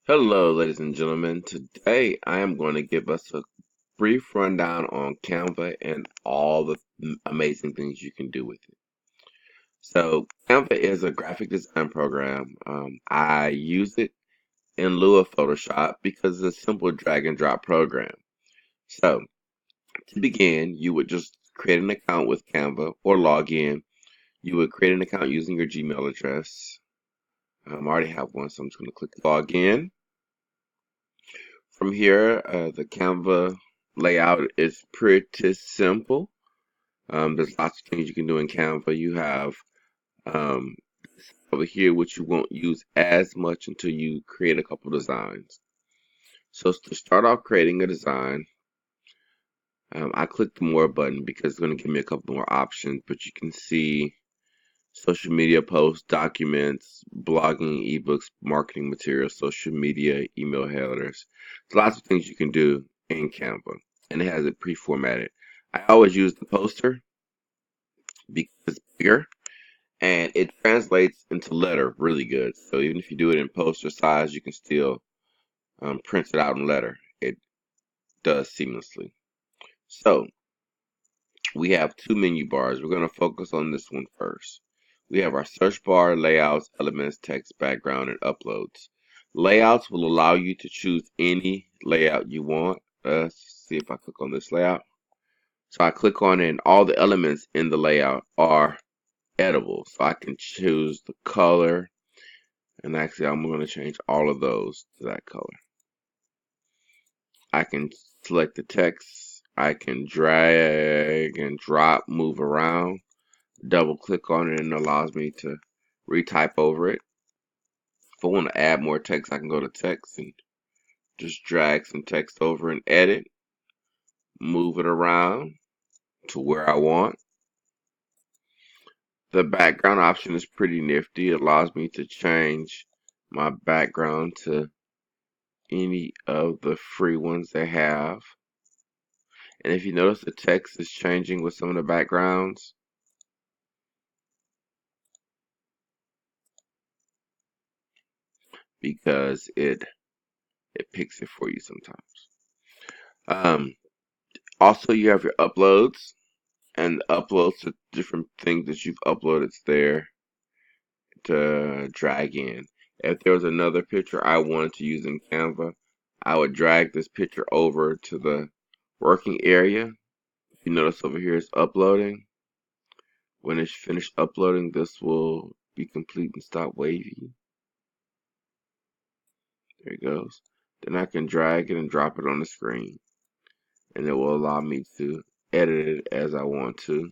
Hello, ladies and gentlemen. Today I am going to give us a brief rundown on Canva and all the amazing things you can do with it. So, Canva is a graphic design program. I use it in lieu of Photoshop because it's a simple drag and drop program. So, to begin, you would just create an account with Canva or log in. You would create an account using your Gmail address. I already have one, so I'm just going to click log in. From here, the Canva layout is pretty simple. There's lots of things you can do in Canva. You have um, over here which you won't use as much until you create a couple designs. So to start off creating a design, I click the More button because it's going to give me a couple more options, but you can see social media posts, documents, blogging, ebooks, marketing materials, social media, email headers. There's lots of things you can do in Canva, and it has it pre-formatted. I always use the poster because it's bigger and it translates into letter really good. So even if you do it in poster size, you can still print it out in letter. It does seamlessly. So we have two menu bars. We're going to focus on this one first. We have our search bar, layouts, elements, text, background, and uploads. Layouts will allow you to choose any layout you want. Let's see if I click on this layout. So I click on it and all the elements in the layout are editable. So I can choose the color, and actually I'm going to change all of those to that color. I can select the text. I can drag and drop, move around. Double click on it and it allows me to retype over it. If I want to add more text, I can go to text and just drag some text over and edit, move it around to where I want. The background option is pretty nifty. It allows me to change my background to any of the free ones they have. And if you notice, the text is changing with some of the backgrounds. Because it picks it for you sometimes. Um, Also, you have your uploads, and uploads to different things that you've uploaded there to drag in. If there was another picture I wanted to use in Canva, I would drag this picture over to the working area. If you notice over here it's uploading. When it's finished uploading, this will be complete and stop wavy. There it goes. Then I can drag it and drop it on the screen, and it will allow me to edit it as I want to.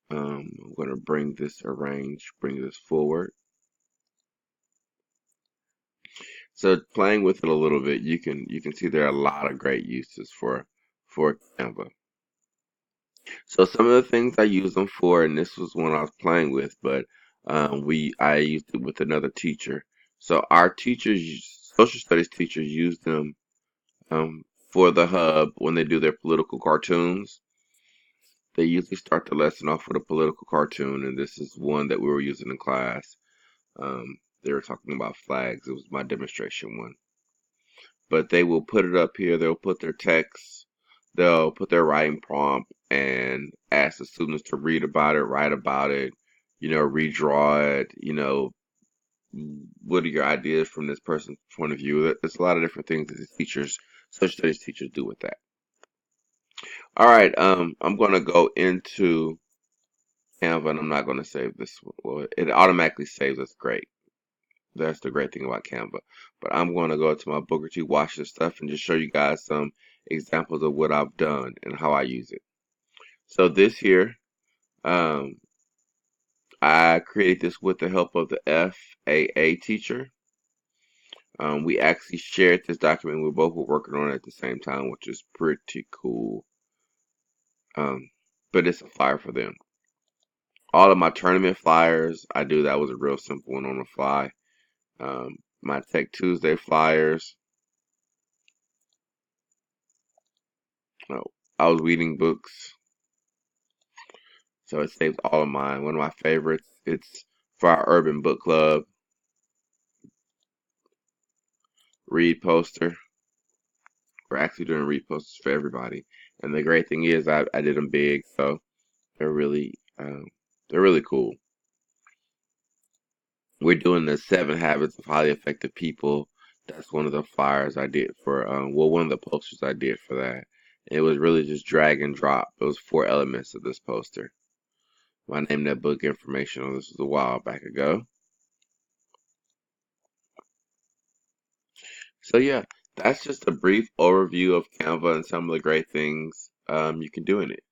I'm going to bring this bring this forward. So playing with it a little bit, you can see there are a lot of great uses for Canva. So some of the things I use them for, and this was one I was playing with, but I used it with another teacher. So our social studies teachers use them for the hub when they do their political cartoons. They usually start the lesson off with a political cartoon, and this is one that we were using in class. They were talking about flags. It was my demonstration one. But they will put it up here. They'll put their text. They'll put their writing prompt and ask the students to read about it, write about it, redraw it. What are your ideas from this person's point of view? There's a lot of different things that the teachers, social studies teachers, do with that. All right, I'm going to go into Canva, and I'm not going to save this. Well, it automatically saves. That's great. That's the great thing about Canva. But I'm going to go to my Booker T. Washington stuff and just show you guys some examples of what I've done and how I use it. So this here, um, I created this with the help of the FAA teacher. We actually shared this document. We both were working on it at the same time, which is pretty cool. But it's a flyer for them. All of my tournament flyers, that was a real simple one on the fly. My Tech Tuesday flyers. Oh, I was reading books, so it saves all of mine. One of my favorites. It's for our urban book club. read poster. We're actually doing read posters for everybody. And the great thing is I did them big, so they're really they're really cool. We're doing the 7 Habits of Highly Effective People. That's one of the flyers I did for one of the posters I did for that. It was really just drag and drop. It was 4 elements of this poster. I named that book informational. This was a while back ago. So yeah, that's just a brief overview of Canva and some of the great things you can do in it.